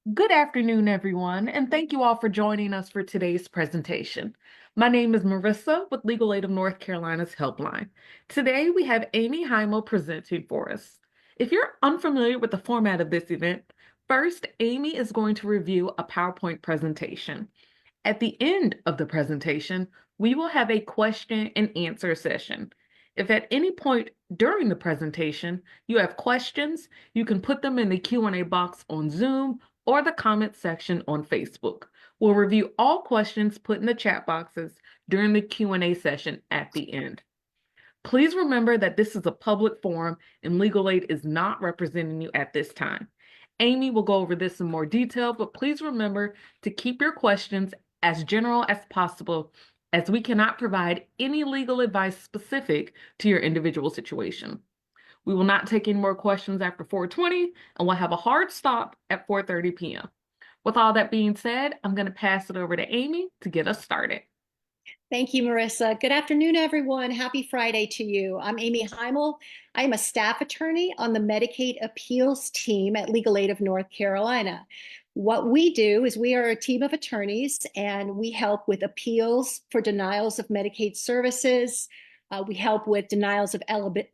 Good afternoon, everyone, and thank you all for joining us for today's presentation. My name is Marissa with Legal Aid of North Carolina's Helpline. Today, we have Amy Heimel presenting for us. If you're unfamiliar with the format of this event, first, Amy is going to review a PowerPoint presentation. At the end of the presentation, we will have a question and answer session. If at any point during the presentation you have questions, you can put them in the Q&A box on Zoom or the comment section on Facebook. We'll review all questions put in the chat boxes during the Q&A session at the end. Please remember that this is a public forum and Legal Aid is not representing you at this time. Amy will go over this in more detail, but please remember to keep your questions as general as possible, as we cannot provide any legal advice specific to your individual situation. We will not take any more questions after 4:20, and we'll have a hard stop at 4:30 p.m. With all that being said, I'm going to pass it over to Amy to get us started. Thank you, Marissa. Good afternoon, everyone. Happy Friday to you. I'm Amy Heimel. I am a staff attorney on the Medicaid appeals team at Legal Aid of North Carolina. What we do is we are a team of attorneys and we help with appeals for denials of Medicaid services. We help with denials of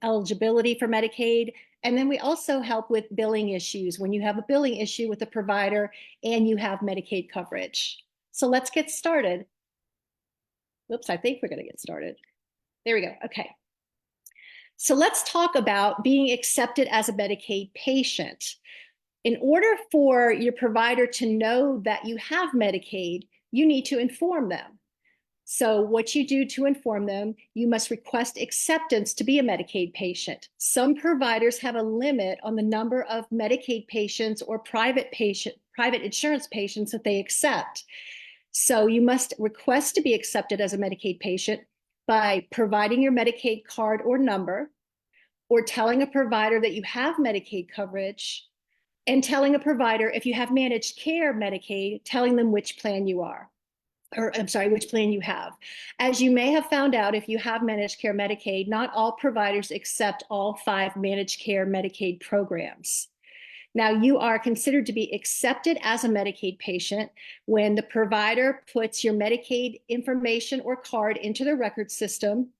eligibility for Medicaid. And then we also help with billing issues when you have a billing issue with a provider and you have Medicaid coverage. So let's get started. Whoops, I think we're going to get started. There we go. Okay. So let's talk about being accepted as a Medicaid patient. In order for your provider to know that you have Medicaid, you need to inform them. So what you do to inform them, you must request acceptance to be a Medicaid patient. Some providers have a limit on the number of Medicaid patients or private insurance patients that they accept. So you must request to be accepted as a Medicaid patient by providing your Medicaid card or number, or telling a provider that you have Medicaid coverage, and telling a provider if you have managed care Medicaid, telling them which plan you are, or I'm sorry, which plan you have. As you may have found out, if you have managed care Medicaid, not all providers accept all 5 managed care Medicaid programs. Now, you are considered to be accepted as a Medicaid patient when the provider puts your Medicaid information or card into the record system.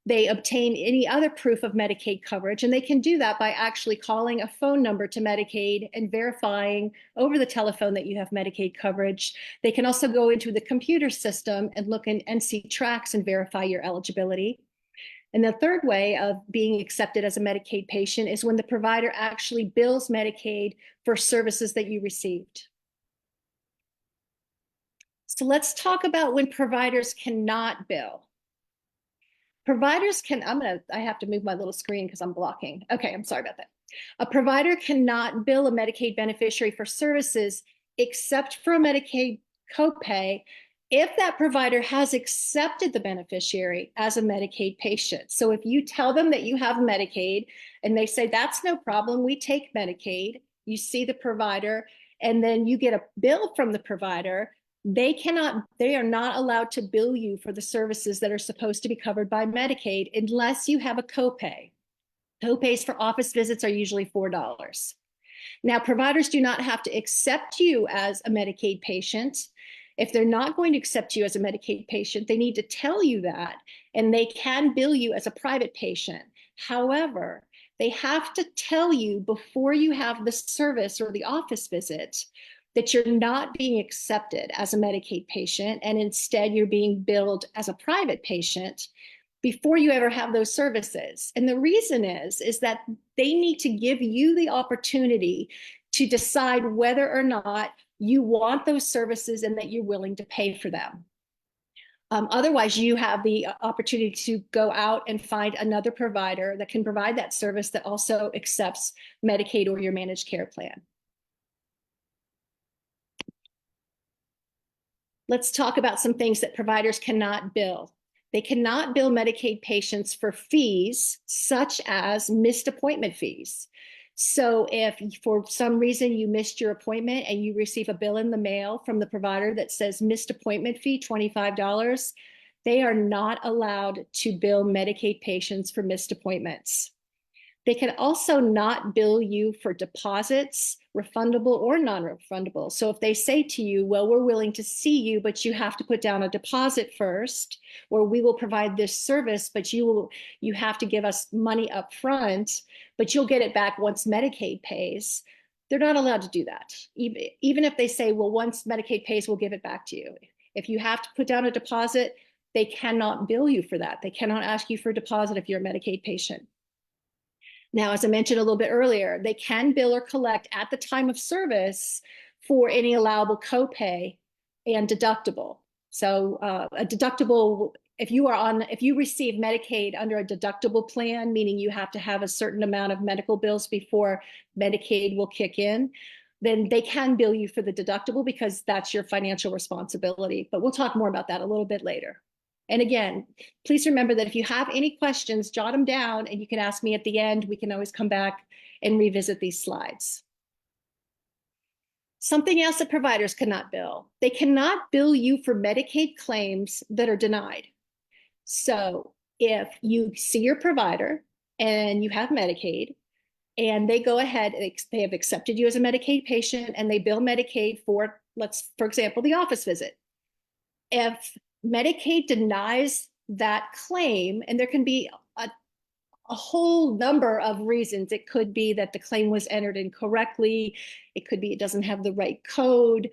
They obtain any other proof of Medicaid coverage, and they can do that by actually calling a phone number to Medicaid and verifying over the telephone that you have Medicaid coverage. They can also go into the computer system and look and see tracks and verify your eligibility. And the third way of being accepted as a Medicaid patient is when the provider actually bills Medicaid for services that you received. So let's talk about when providers cannot bill. Providers can, I have to move my little screen because I'm blocking. Okay, I'm sorry about that. A provider cannot bill a Medicaid beneficiary for services except for a Medicaid copay if that provider has accepted the beneficiary as a Medicaid patient. So if you tell them that you have Medicaid and they say, that's no problem, we take Medicaid, you see the provider, and then you get a bill from the provider, they are not allowed to bill you for the services that are supposed to be covered by Medicaid unless you have a copay. Copays for office visits are usually $4. Now, providers do not have to accept you as a Medicaid patient. If they're not going to accept you as a Medicaid patient, they need to tell you that, and they can bill you as a private patient. However, they have to tell you before you have the service or the office visit that you're not being accepted as a Medicaid patient, and instead you're being billed as a private patient before you ever have those services. And the reason is that they need to give you the opportunity to decide whether or not you want those services and that you're willing to pay for them. Otherwise, you have the opportunity to go out and find another provider that can provide that service that also accepts Medicaid or your managed care plan. Let's talk about some things that providers cannot bill. They cannot bill Medicaid patients for fees such as missed appointment fees. So if for some reason you missed your appointment and you receive a bill in the mail from the provider that says missed appointment fee, $25, they are not allowed to bill Medicaid patients for missed appointments. They can also not bill you for deposits, refundable or non-refundable. So if they say to you, well, we're willing to see you, but you have to put down a deposit first, or we will provide this service, but you have to give us money up front, but you'll get it back once Medicaid pays. They're not allowed to do that. Even if they say, well, once Medicaid pays, we'll give it back to you. If you have to put down a deposit, they cannot bill you for that. They cannot ask you for a deposit if you're a Medicaid patient. Now, as I mentioned a little bit earlier, they can bill or collect at the time of service for any allowable copay and deductible. So a deductible, if you receive Medicaid under a deductible plan, meaning you have to have a certain amount of medical bills before Medicaid will kick in, then they can bill you for the deductible because that's your financial responsibility. But we'll talk more about that a little bit later. And again, please remember that if you have any questions, jot them down and you can ask me at the end. We can always come back and revisit these slides. Something else that providers cannot bill. They cannot bill you for Medicaid claims that are denied. So if you see your provider and you have Medicaid and they go ahead, they have accepted you as a Medicaid patient and they bill Medicaid for, for example, the office visit. If Medicaid denies that claim, and there can be a whole number of reasons. It could be that the claim was entered incorrectly. It could be it doesn't have the right code.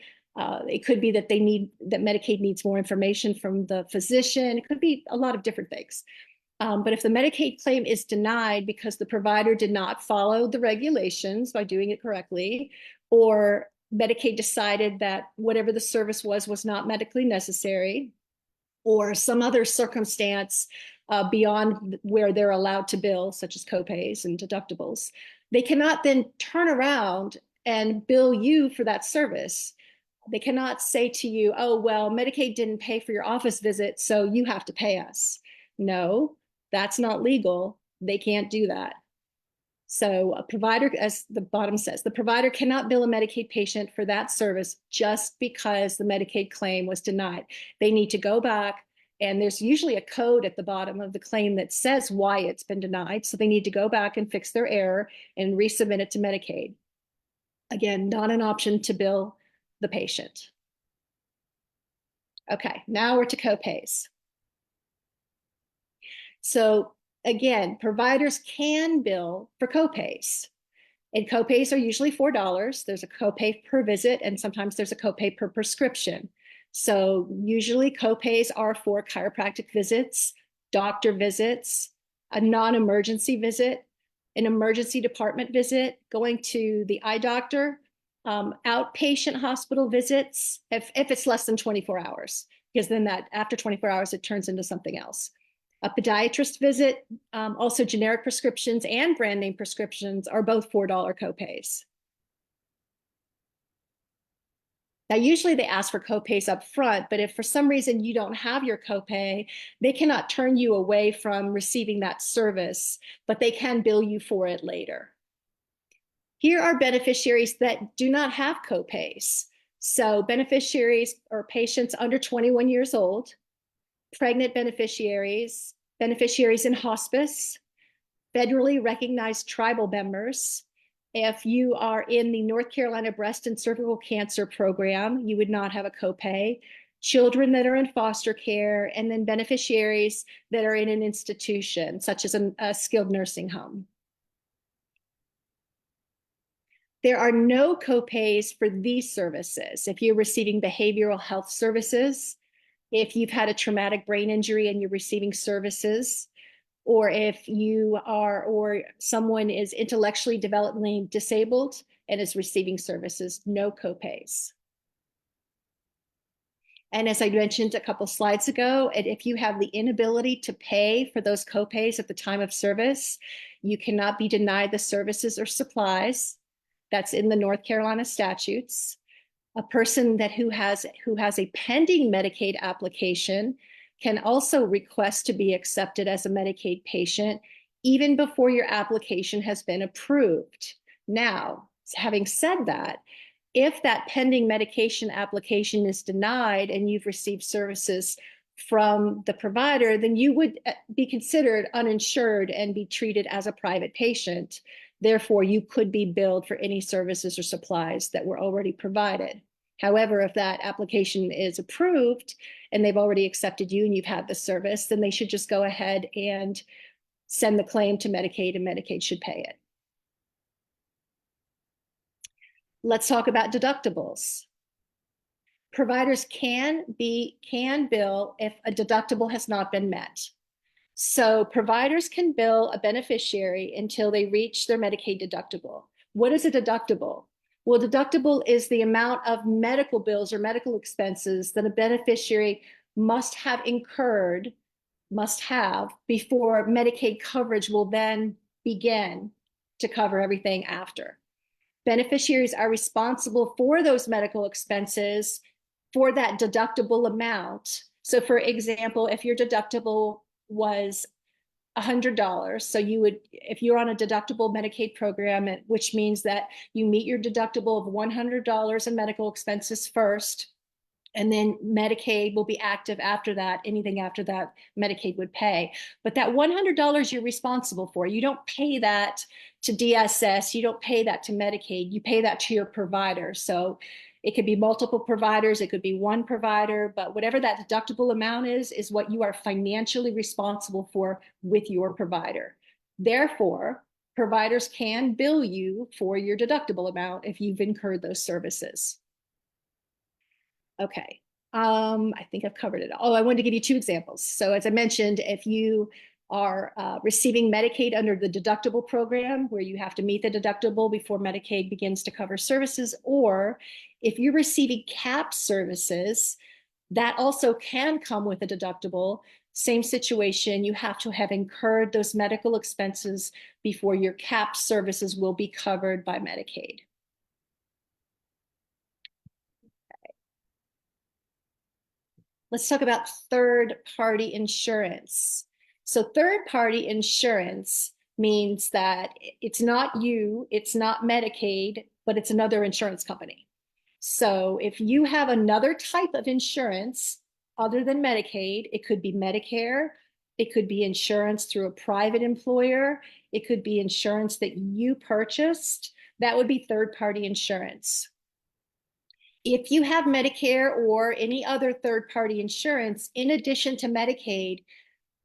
It could be that Medicaid needs more information from the physician. It could be a lot of different things. But if the Medicaid claim is denied because the provider did not follow the regulations by doing it correctly, or Medicaid decided that whatever the service was not medically necessary, or some other circumstance beyond where they're allowed to bill, such as copays and deductibles, they cannot then turn around and bill you for that service. They cannot say to you, oh, well, Medicaid didn't pay for your office visit, so you have to pay us. No, that's not legal. They can't do that. So a provider, as the bottom says, the provider cannot bill a Medicaid patient for that service just because the Medicaid claim was denied. They need to go back, and there's usually a code at the bottom of the claim that says why it's been denied. So they need to go back and fix their error and resubmit it to Medicaid. Again, not an option to bill the patient. Okay, now we're to copays. So again, providers can bill for copays. And copays are usually $4. There's a copay per visit, and sometimes there's a copay per prescription. So usually copays are for chiropractic visits, doctor visits, a non-emergency visit, an emergency department visit, going to the eye doctor, outpatient hospital visits, if it's less than 24 hours, because then that after 24 hours, it turns into something else. A podiatrist visit, also generic prescriptions and brand name prescriptions are both $4 copays. Now, usually they ask for copays up front, but if for some reason you don't have your copay, they cannot turn you away from receiving that service, but they can bill you for it later. Here are beneficiaries that do not have copays. So beneficiaries are patients under 21 years old, pregnant beneficiaries, beneficiaries in hospice, federally recognized tribal members. If you are in the North Carolina Breast and Cervical Cancer Program, you would not have a copay. Children that are in foster care, and then beneficiaries that are in an institution, such as a skilled nursing home. There are no copays for these services. If you're receiving behavioral health services, if you've had a traumatic brain injury and you're receiving services, or if you are, or someone is intellectually developmentally disabled and is receiving services, no copays. And as I mentioned a couple slides ago, and if you have the inability to pay for those copays at the time of service, you cannot be denied the services or supplies. That's in the North Carolina statutes. A person who has a pending Medicaid application can also request to be accepted as a Medicaid patient even before your application has been approved. Now, having said that, if that pending medication application is denied and you've received services from the provider, then you would be considered uninsured and be treated as a private patient. Therefore, you could be billed for any services or supplies that were already provided. However, if that application is approved and they've already accepted you and you've had the service, then they should just go ahead and send the claim to Medicaid, and Medicaid should pay it. Let's talk about deductibles. Providers can bill if a deductible has not been met. So providers can bill a beneficiary until they reach their Medicaid deductible. What is a deductible? Well, deductible is the amount of medical bills or medical expenses that a beneficiary must have incurred, before Medicaid coverage will then begin to cover everything after. Beneficiaries are responsible for those medical expenses for that deductible amount. So for example, if your deductible was $100, so you would, if you're on a deductible Medicaid program, which means that you meet your deductible of $100 in medical expenses first, and then Medicaid will be active after that. Anything after that, Medicaid would pay. But that $100 you're responsible for. You don't pay that to DSS. You don't pay that to Medicaid. You pay that to your provider. So it could be multiple providers. It could be one provider. But whatever that deductible amount is what you are financially responsible for with your provider. Therefore, providers can bill you for your deductible amount if you've incurred those services. Okay. I think I've covered it. Oh, I wanted to give you two examples. So as I mentioned, if you are receiving Medicaid under the deductible program, where you have to meet the deductible before Medicaid begins to cover services, or if you're receiving CAP services, that also can come with a deductible. Same situation, you have to have incurred those medical expenses before your CAP services will be covered by Medicaid. Let's talk about third-party insurance. So third-party insurance means that it's not you, it's not Medicaid, but it's another insurance company. So if you have another type of insurance other than Medicaid, it could be Medicare, it could be insurance through a private employer, it could be insurance that you purchased, that would be third-party insurance. If you have Medicare or any other third-party insurance, in addition to Medicaid,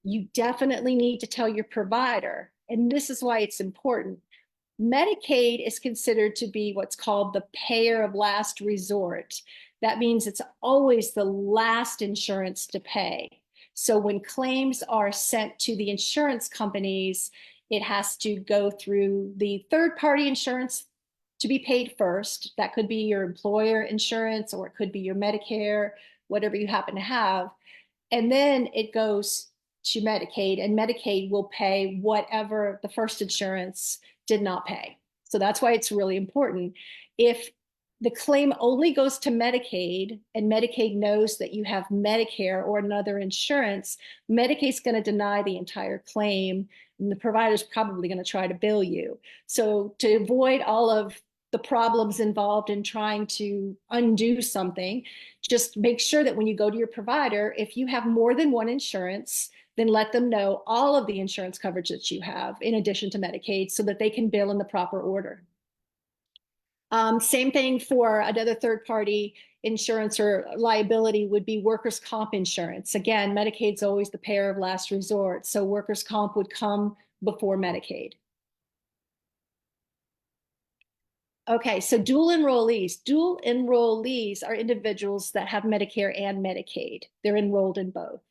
you definitely need to tell your provider. And this is why it's important. Medicaid is considered to be what's called the payer of last resort. That means it's always the last insurance to pay. So when claims are sent to the insurance companies, it has to go through the third-party insurance to be paid first. That could be your employer insurance, or it could be your Medicare, whatever you happen to have. And then it goes to Medicaid, and Medicaid will pay whatever the first insurance did not pay. So that's why it's really important. If the claim only goes to Medicaid and Medicaid knows that you have Medicare or another insurance, Medicaid's going to deny the entire claim, and the provider's probably going to try to bill you. So to avoid all of the problems involved in trying to undo something, just make sure that when you go to your provider, if you have more than one insurance, then let them know all of the insurance coverage that you have in addition to Medicaid, so that they can bill in the proper order. Same thing for another third-party insurance or liability would be workers' comp insurance. Again, Medicaid's always the payer of last resort, so workers' comp would come before Medicaid. Okay, so dual enrollees. Dual enrollees are individuals that have Medicare and Medicaid. They're enrolled in both.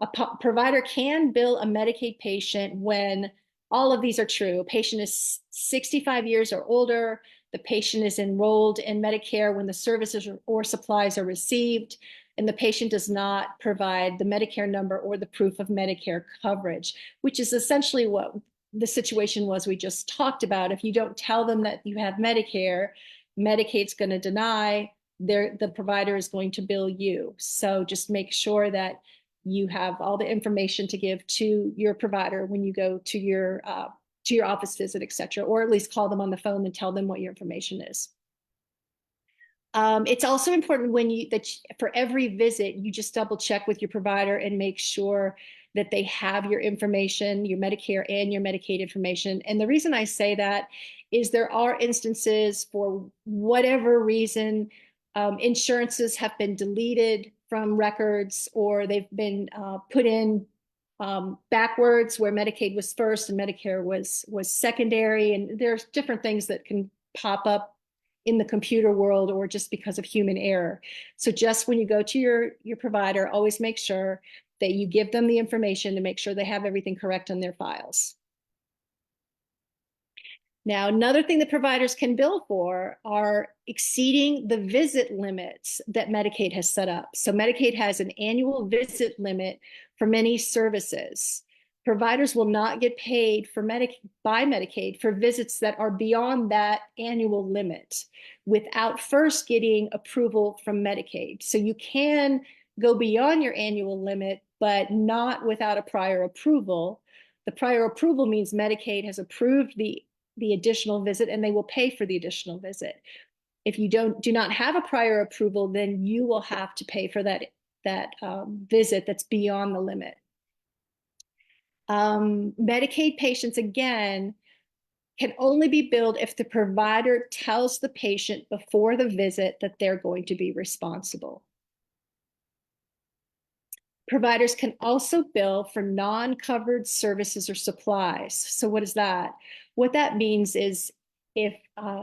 A provider can bill a Medicaid patient when all of these are true. A patient is 65 years or older. The patient is enrolled in Medicare when the services or supplies are received, and the patient does not provide the Medicare number or the proof of Medicare coverage, which is essentially what the situation was we just talked about. If you don't tell them that you have Medicare, Medicaid's going to deny, the provider is going to bill you. So just make sure that you have all the information to give to your provider when you go to your office visit, et cetera, or at least call them on the phone and tell them what your information is. It's also important for every visit, you just double check with your provider and make sure that they have your information, your Medicare and your Medicaid information. And the reason I say that is there are instances for whatever reason, insurances have been deleted from records or they've been put in backwards where Medicaid was first and Medicare was secondary. And there's different things that can pop up in the computer world or just because of human error. So just when you go to your provider, always make sure that you give them the information to make sure they have everything correct on their files. Now, another thing that providers can bill for are exceeding the visit limits that Medicaid has set up. So Medicaid has an annual visit limit for many services. Providers will not get paid by Medicaid for visits that are beyond that annual limit without first getting approval from Medicaid. So you can go beyond your annual limit, but not without a prior approval. The prior approval means Medicaid has approved the additional visit and they will pay for the additional visit. If you do not have a prior approval, then you will have to pay for that visit that's beyond the limit. Medicaid patients, again, can only be billed if the provider tells the patient before the visit that they're going to be responsible. Providers can also bill for non-covered services or supplies. So what is that? What that means is if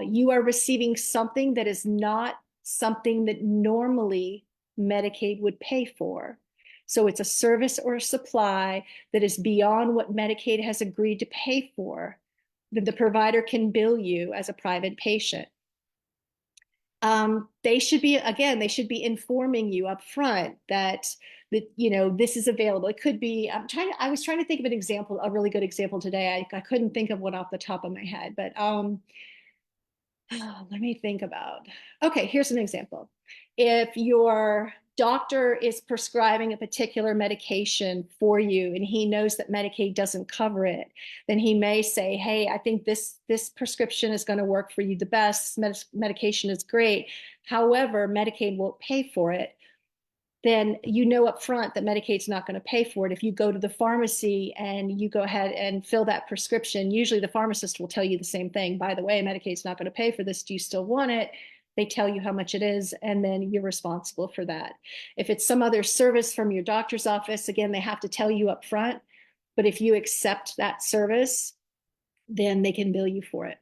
you are receiving something that is not something that normally Medicaid would pay for, so it's a service or a supply that is beyond what Medicaid has agreed to pay for, then the provider can bill you as a private patient. They should be informing you up front that this is available. It could be, I was trying to think of an example, a really good example today. I couldn't think of one off the top of my head, but let me think about. Okay, here's an example. If your doctor is prescribing a particular medication for you and he knows that Medicaid doesn't cover it, then he may say, hey, I think this prescription is going to work for you the best. Medication is great. However, Medicaid won't pay for it. Then you know up front that Medicaid's not going to pay for it. If you go to the pharmacy and you go ahead and fill that prescription, usually the pharmacist will tell you the same thing. By the way, Medicaid's not going to pay for this. Do you still want it? They tell you how much it is, and then you're responsible for that. If it's some other service from your doctor's office, again, they have to tell you up front. But if you accept that service, then they can bill you for it.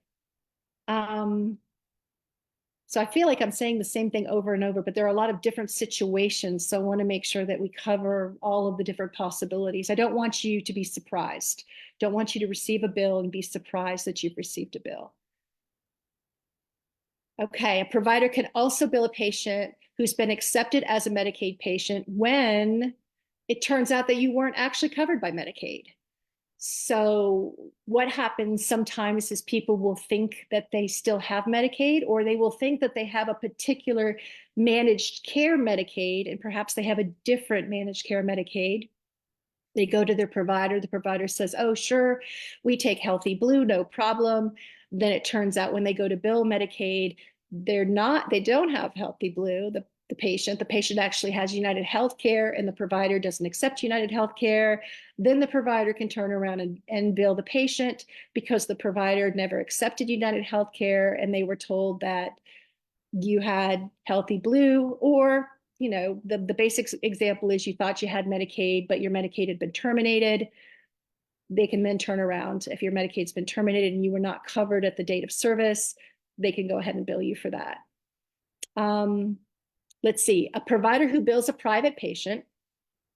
So I feel like I'm saying the same thing over and over, but there are a lot of different situations. So I want to make sure that we cover all of the different possibilities. I don't want you to be surprised. Don't want you to receive a bill and be surprised that you've received a bill. Okay, a provider can also bill a patient who's been accepted as a Medicaid patient when it turns out that you weren't actually covered by Medicaid. So what happens sometimes is people will think that they still have Medicaid, or they will think that they have a particular managed care Medicaid, and perhaps they have a different managed care Medicaid. They go to their provider. The provider says, oh, sure, we take Healthy Blue, no problem. Then it turns out when they go to bill Medicaid, they don't have Healthy Blue. The patient actually has United Healthcare and the provider doesn't accept United Healthcare. Then the provider can turn around and bill the patient because the provider never accepted United Healthcare and they were told that you had Healthy Blue, or the basic example is you thought you had Medicaid, but your Medicaid had been terminated. They can then turn around. If your Medicaid's been terminated and you were not covered at the date of service, they can go ahead and bill you for that. Let's see, a provider who bills a private patient.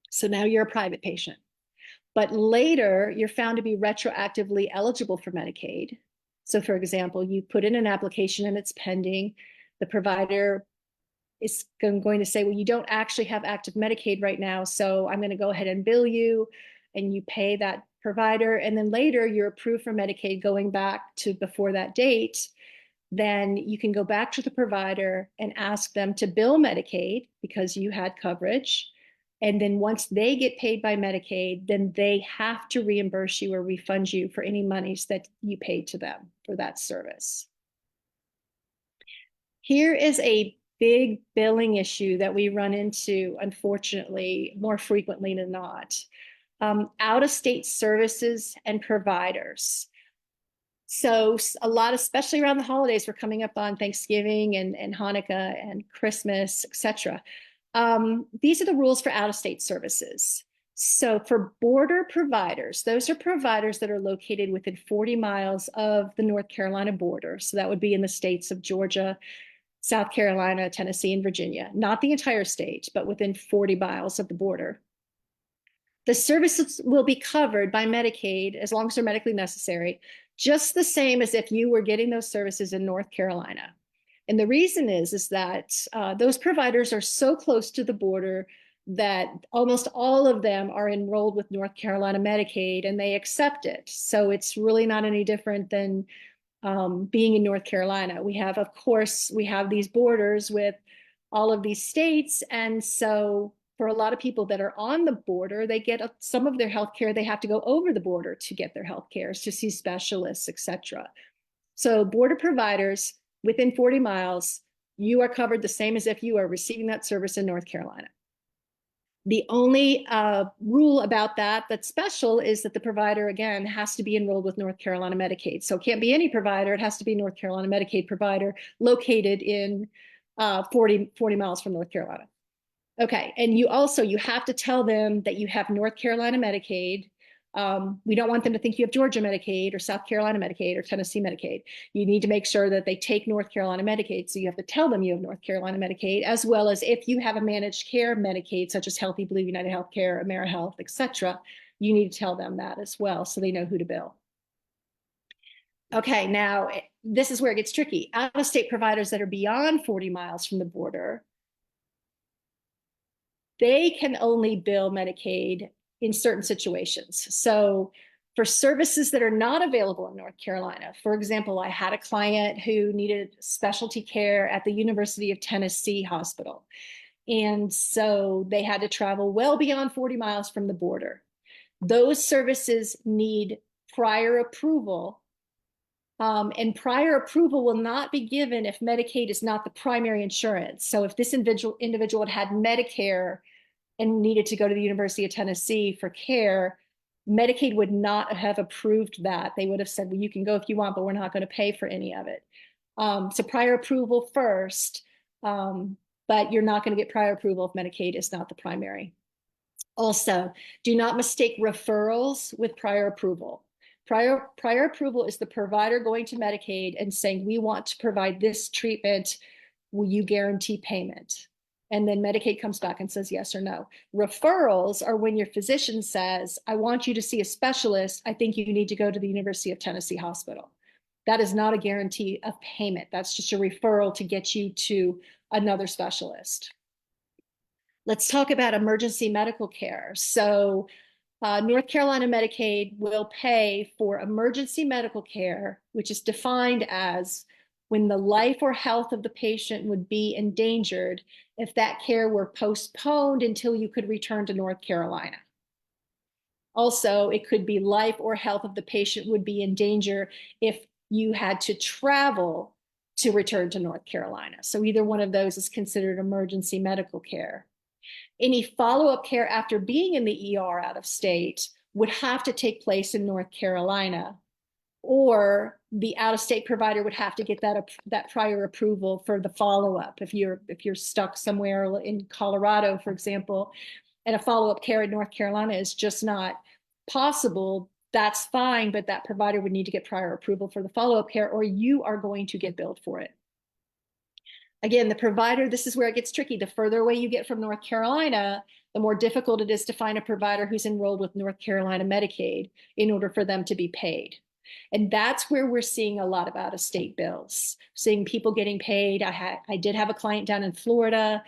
So now you're a private patient, but later you're found to be retroactively eligible for Medicaid. So for example, you put in an application and it's pending. The provider is going to say, well, you don't actually have active Medicaid right now, so I'm going to go ahead and bill you, and you pay that provider. And then later you're approved for Medicaid going back to before that date. Then you can go back to the provider and ask them to bill Medicaid because you had coverage. And then once they get paid by Medicaid, then they have to reimburse you or refund you for any monies that you paid to them for that service. Here is a big billing issue that we run into, unfortunately, more frequently than not. Out-of-state services and providers. So a lot, especially around the holidays, we're coming up on Thanksgiving and Hanukkah and Christmas, etc. These are the rules for out-of-state services. So for border providers, those are providers that are located within 40 miles of the North Carolina border. So that would be in the states of Georgia, South Carolina, Tennessee, and Virginia. Not the entire state, but within 40 miles of the border. The services will be covered by Medicaid as long as they're medically necessary, just the same as if you were getting those services in North Carolina. And the reason is that those providers are so close to the border that almost all of them are enrolled with North Carolina Medicaid and they accept it. So it's really not any different than being in North Carolina. We have, of course, we have these borders with all of these states. And so for a lot of people that are on the border, they get some of their health care. They have to go over the border to get their health care, to see specialists, etc. So border providers within 40 miles, you are covered the same as if you are receiving that service in North Carolina. The only rule about that that's special is that the provider, again, has to be enrolled with North Carolina Medicaid. So it can't be any provider. It has to be North Carolina Medicaid provider located in 40 miles from North Carolina. Okay, and you have to tell them that you have North Carolina Medicaid. We don't want them to think you have Georgia Medicaid or South Carolina Medicaid or Tennessee Medicaid. You need to make sure that they take North Carolina Medicaid. So you have to tell them you have North Carolina Medicaid, as well as if you have a managed care Medicaid, such as Healthy Blue, United Healthcare, AmeriHealth, etc., you need to tell them that as well so they know who to bill. Okay, now this is where it gets tricky. Out-of-state providers that are beyond 40 miles from the border, they can only bill Medicaid in certain situations. So for services that are not available in North Carolina, for example, I had a client who needed specialty care at the University of Tennessee Hospital. And so they had to travel well beyond 40 miles from the border. Those services need prior approval. And prior approval will not be given if Medicaid is not the primary insurance. So if this individual had Medicare and needed to go to the University of Tennessee for care, Medicaid would not have approved that. They would have said, well, you can go if you want, but we're not going to pay for any of it. So prior approval first, but you're not going to get prior approval if Medicaid is not the primary. Also, do not mistake referrals with prior approval. Prior approval is the provider going to Medicaid and saying, we want to provide this treatment. Will you guarantee payment? And then Medicaid comes back and says yes or no. Referrals are when your physician says, I want you to see a specialist. I think you need to go to the University of Tennessee Hospital. That is not a guarantee of payment. That's just a referral to get you to another specialist. Let's talk about emergency medical care. So North Carolina Medicaid will pay for emergency medical care, which is defined as when the life or health of the patient would be endangered if that care were postponed until you could return to North Carolina. Also, it could be life or health of the patient would be in danger if you had to travel to return to North Carolina. So either one of those is considered emergency medical care. Any follow-up care after being in the ER out of state would have to take place in North Carolina, or the out-of-state provider would have to get that prior approval for the follow-up. If you're stuck somewhere in Colorado, for example, and a follow-up care in North Carolina is just not possible, that's fine, but that provider would need to get prior approval for the follow-up care, or you are going to get billed for it. Again, the provider, this is where it gets tricky. The further away you get from North Carolina, the more difficult it is to find a provider who's enrolled with North Carolina Medicaid in order for them to be paid. And that's where we're seeing a lot of out-of-state bills, seeing people getting paid. I did have a client down in Florida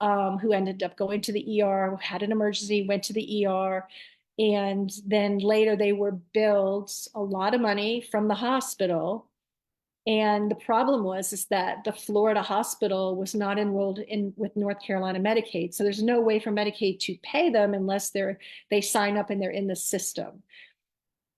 who ended up going to the ER, had an emergency, went to the ER, and then later they were billed a lot of money from the hospital. And the problem is that the Florida hospital was not enrolled in with North Carolina Medicaid. So there's no way for Medicaid to pay them unless they sign up and they're in the system.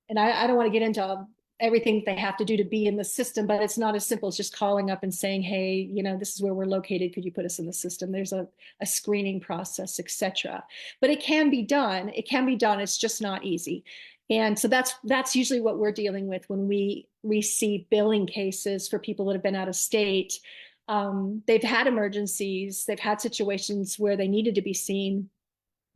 And I don't want to get into everything they have to do to be in the system, but it's not as simple as just calling up and saying, hey, this is where we're located. Could you put us in the system? There's a screening process, etc. But it can be done. It can be done. It's just not easy. And so that's usually what we're dealing with when we receive billing cases for people that have been out of state. They've had emergencies. They've had situations where they needed to be seen,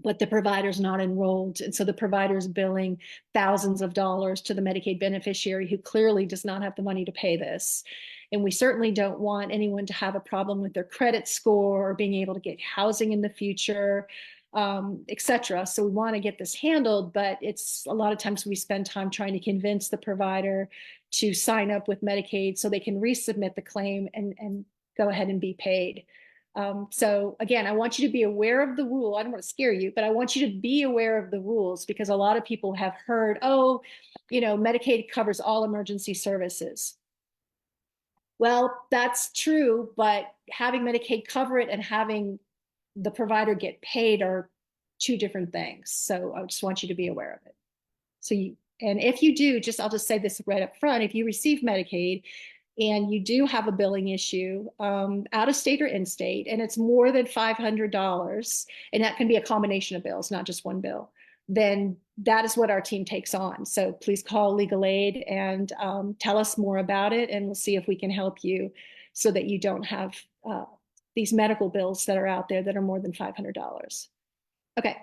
but the provider's not enrolled. And so the provider's billing thousands of dollars to the Medicaid beneficiary who clearly does not have the money to pay this. And we certainly don't want anyone to have a problem with their credit score or being able to get housing in the future, etc. So we want to get this handled, but it's a lot of times we spend time trying to convince the provider to sign up with Medicaid so they can resubmit the claim and go ahead and be paid. So again, I want you to be aware of the rule. I don't want to scare you, but I want you to be aware of the rules because a lot of people have heard, oh, Medicaid covers all emergency services. Well, that's true, but having Medicaid cover it and having the provider get paid are two different things. So I just want you to be aware of it. And if you do, I'll just say this right up front, if you receive Medicaid, and you do have a billing issue out of state or in state, and it's more than $500, and that can be a combination of bills, not just one bill, then that is what our team takes on. So please call Legal Aid and tell us more about it, and we'll see if we can help you so that you don't have these medical bills that are out there that are more than $500. Okay,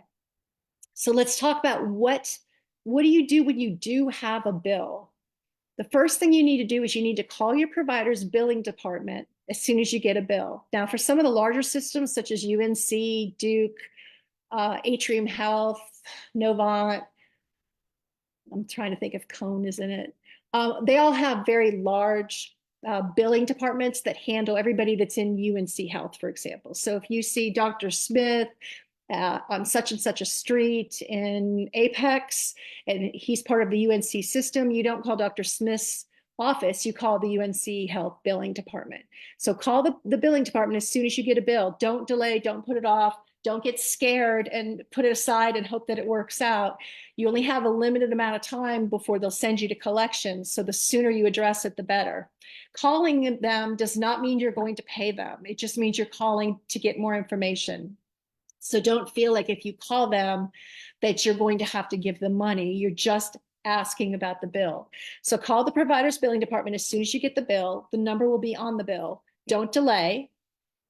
so let's talk about what do you do when you do have a bill? The first thing you need to do is you need to call your provider's billing department as soon as you get a bill. Now, for some of the larger systems, such as UNC, Duke, Atrium Health, Novant, I'm trying to think if Cone is in it. They all have very large billing departments that handle everybody that's in UNC Health, for example. So if you see Dr. Smith on such and such a street in Apex, and he's part of the UNC system, you don't call Dr. Smith's office, you call the UNC Health billing department. So call the billing department as soon as you get a bill. Don't delay, don't put it off, don't get scared and put it aside and hope that it works out. You only have a limited amount of time before they'll send you to collections. So the sooner you address it, the better. Calling them does not mean you're going to pay them. It just means you're calling to get more information. So don't feel like if you call them that you're going to have to give them money. You're just asking about the bill. So call the provider's billing department as soon as you get the bill. The number will be on the bill. Don't delay.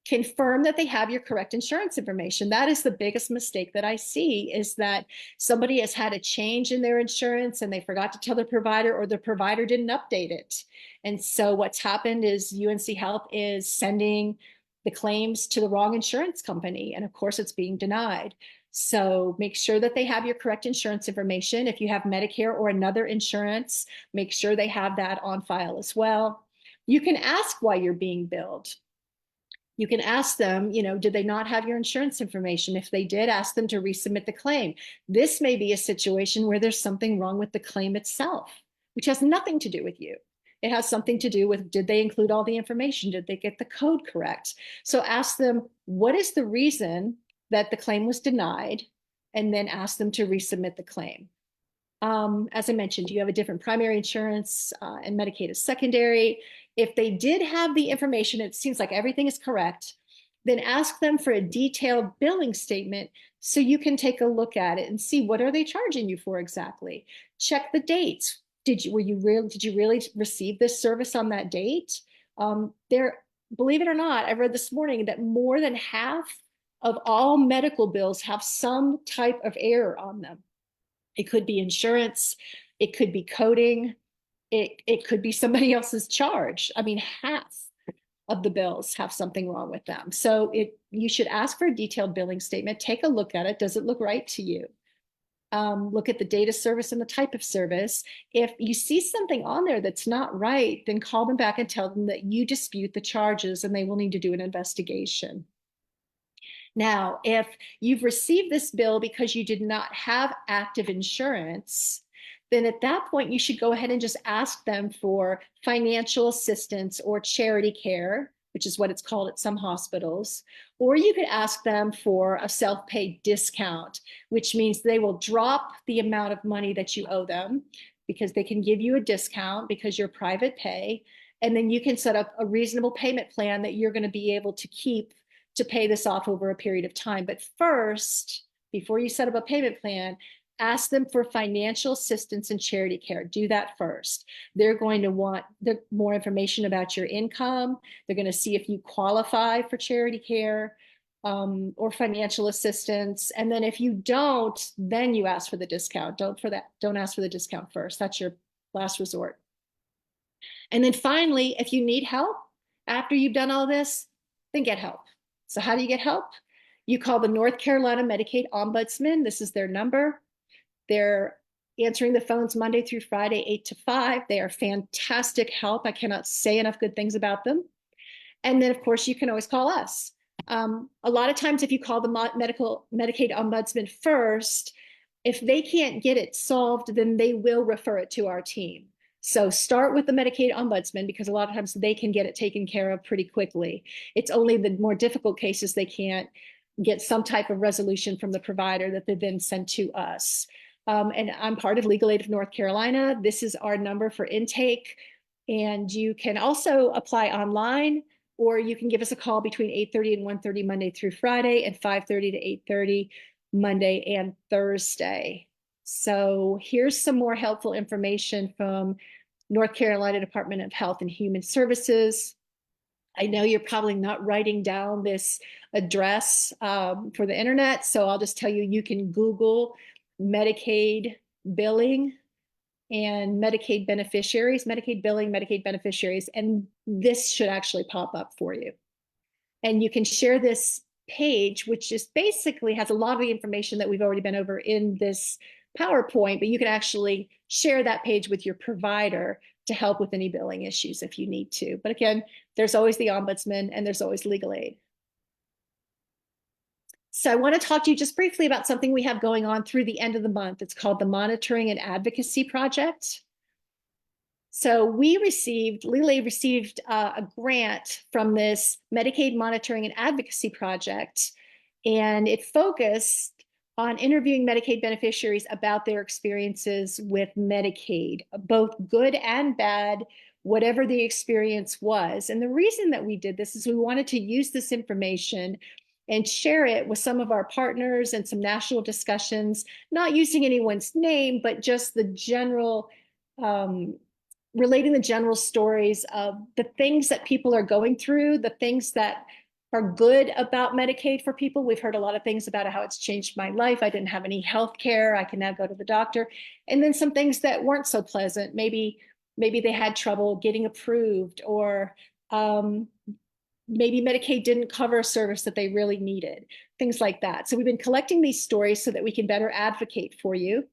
Confirm that they have your correct insurance information. That is the biggest mistake that I see, is that somebody has had a change in their insurance and they forgot to tell the provider, or the provider didn't update it. And so what's happened is UNC Health is sending the claims to the wrong insurance company. And of course, it's being denied. So make sure that they have your correct insurance information. If you have Medicare or another insurance, make sure they have that on file as well. You can ask why you're being billed. You can ask them, did they not have your insurance information? If they did, ask them to resubmit the claim. This may be a situation where there's something wrong with the claim itself, which has nothing to do with you. It has something to do with, did they include all the information? Did they get the code correct? So ask them, what is the reason that the claim was denied? And then ask them to resubmit the claim. As I mentioned, you have a different primary insurance and Medicaid is secondary. If they did have the information, it seems like everything is correct, then ask them for a detailed billing statement so you can take a look at it and see what are they charging you for exactly. Check the dates. Did you really receive this service on that date? Believe it or not, I read this morning that more than half of all medical bills have some type of error on them. It could be insurance, it could be coding, it could be somebody else's charge. I mean, half of the bills have something wrong with them. So you should ask for a detailed billing statement, take a look at it. Does it look right to you? Look at the data service and the type of service. If you see something on there that's not right, then call them back and tell them that you dispute the charges and they will need to do an investigation. Now, if you've received this bill because you did not have active insurance, then at that point, you should go ahead and just ask them for financial assistance or charity care, which is what it's called at some hospitals. Or you could ask them for a self-pay discount, which means they will drop the amount of money that you owe them because they can give you a discount because you're private pay. And then you can set up a reasonable payment plan that you're going to be able to keep to pay this off over a period of time. But first, before you set up a payment plan, ask them for financial assistance in charity care. Do that first. They're going to want more information about your income. They're going to see if you qualify for charity care or financial assistance. And then if you don't, then you ask for the discount. Don't ask for the discount first. That's your last resort. And then finally, if you need help after you've done all this, then get help. So how do you get help? You call the North Carolina Medicaid Ombudsman. This is their number. They're answering the phones Monday through Friday, 8 to 5. They are fantastic help. I cannot say enough good things about them. And then, of course, you can always call us. A lot of times, if you call the Medicaid Ombudsman first, if they can't get it solved, then they will refer it to our team. So start with the Medicaid Ombudsman because a lot of times they can get it taken care of pretty quickly. It's only the more difficult cases they can't get some type of resolution from the provider that they then send to us. And I'm part of Legal Aid of North Carolina. This is our number for intake. And you can also apply online, or you can give us a call between 8:30 and 1:30 Monday through Friday and 5:30 to 8:30 Monday and Thursday. So here's some more helpful information from North Carolina Department of Health and Human Services. I know you're probably not writing down this address for the internet, so I'll just tell you, you can Google Medicaid billing and Medicaid beneficiaries, Medicaid billing, Medicaid beneficiaries, and this should actually pop up for you. And you can share this page, which just basically has a lot of the information that we've already been over in this PowerPoint, but you can actually share that page with your provider to help with any billing issues if you need to. But again, there's always the ombudsman and there's always legal aid. So I want to talk to you just briefly about something we have going on through the end of the month. It's called the Monitoring and Advocacy Project. So Legal Aid received a grant from this Medicaid Monitoring and Advocacy Project, and it focused on interviewing Medicaid beneficiaries about their experiences with Medicaid, both good and bad, whatever the experience was. And the reason that we did this is we wanted to use this information and share it with some of our partners and some national discussions, not using anyone's name, but just the general, relating the general stories of the things that people are going through, the things that are good about Medicaid for people. We've heard a lot of things about how it's changed my life. I didn't have any health care. I can now go to the doctor. And then some things that weren't so pleasant. Maybe they had trouble getting approved, or maybe Medicaid didn't cover a service that they really needed, things like that. So we've been collecting these stories so that we can better advocate for you.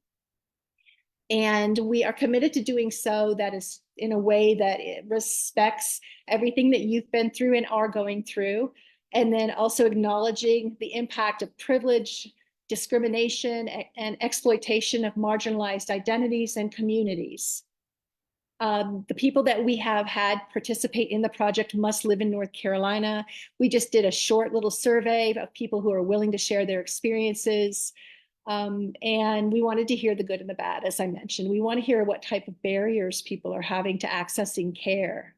And we are committed to doing so that is in a way that it respects everything that you've been through and are going through, and then also acknowledging the impact of privilege, discrimination, and exploitation of marginalized identities and communities. The people that we have had participate in the project must live in North Carolina. We just did a short little survey of people who are willing to share their experiences. And we wanted to hear the good and the bad, as I mentioned. We want to hear what type of barriers people are having to accessing care.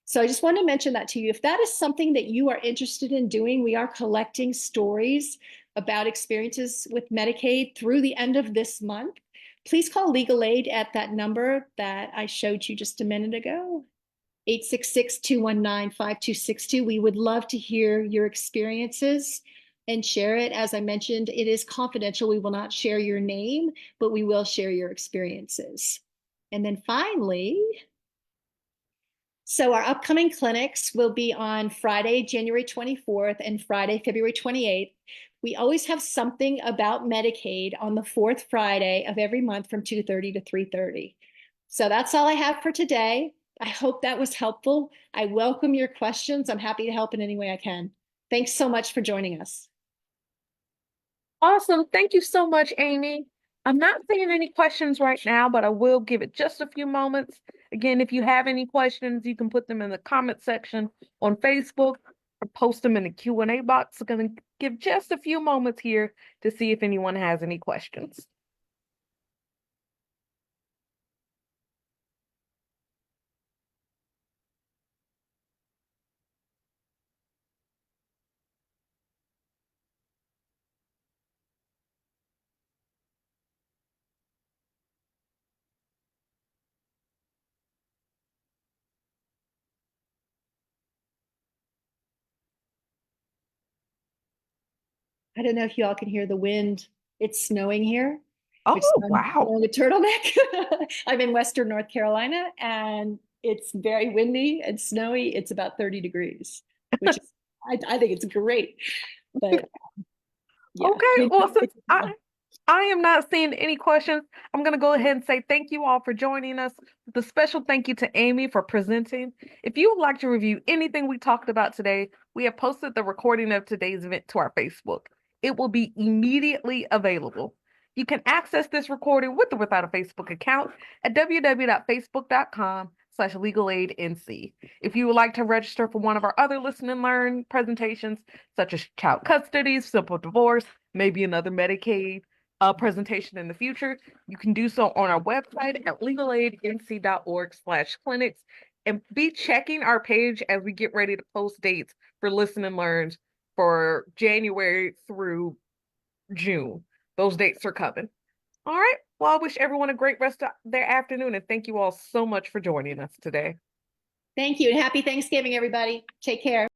So I just want to mention that to you. If that is something that you are interested in doing, we are collecting stories about experiences with Medicaid through the end of this month. Please call Legal Aid at that number that I showed you just a minute ago, 866-219-5262. We would love to hear your experiences and share it. As I mentioned, it is confidential. We will not share your name, but we will share your experiences. And then finally, so our upcoming clinics will be on Friday, January 24th and Friday, February 28th. We always have something about Medicaid on the fourth Friday of every month from 2:30 to 3:30. So that's all I have for today. I hope that was helpful. I welcome your questions. I'm happy to help in any way I can. Thanks so much for joining us. Awesome. Thank you so much, Amy. I'm not seeing any questions right now, but I will give it just a few moments. Again, if you have any questions, you can put them in the comment section on Facebook or post them in the Q&A box. I'm going to give just a few moments here to see if anyone has any questions. I don't know if y'all can hear the wind. It's snowing here, which is Oh, I'm wow. wearing a turtleneck. I'm in Western North Carolina and it's very windy and snowy. It's about 30 degrees, which is, I think it's great. But yeah, Okay, well, since it's I am not seeing any questions, I'm going to go ahead and say thank you all for joining us. The special thank you to Amy for presenting. If you would like to review anything we talked about today, we have posted the recording of today's event to our Facebook. It will be immediately available. You can access this recording with or without a Facebook account at www.facebook.com/legalaidnc. If you would like to register for one of our other listen and learn presentations, such as child custody, simple divorce, maybe another Medicaid presentation in the future, you can do so on our website at legalaidnc.org/clinics, and be checking our page as we get ready to post dates for listen and learns for January through June. Those dates are coming. All right. Well, I wish everyone a great rest of their afternoon, and thank you all so much for joining us today. Thank you and happy Thanksgiving, everybody. Take care.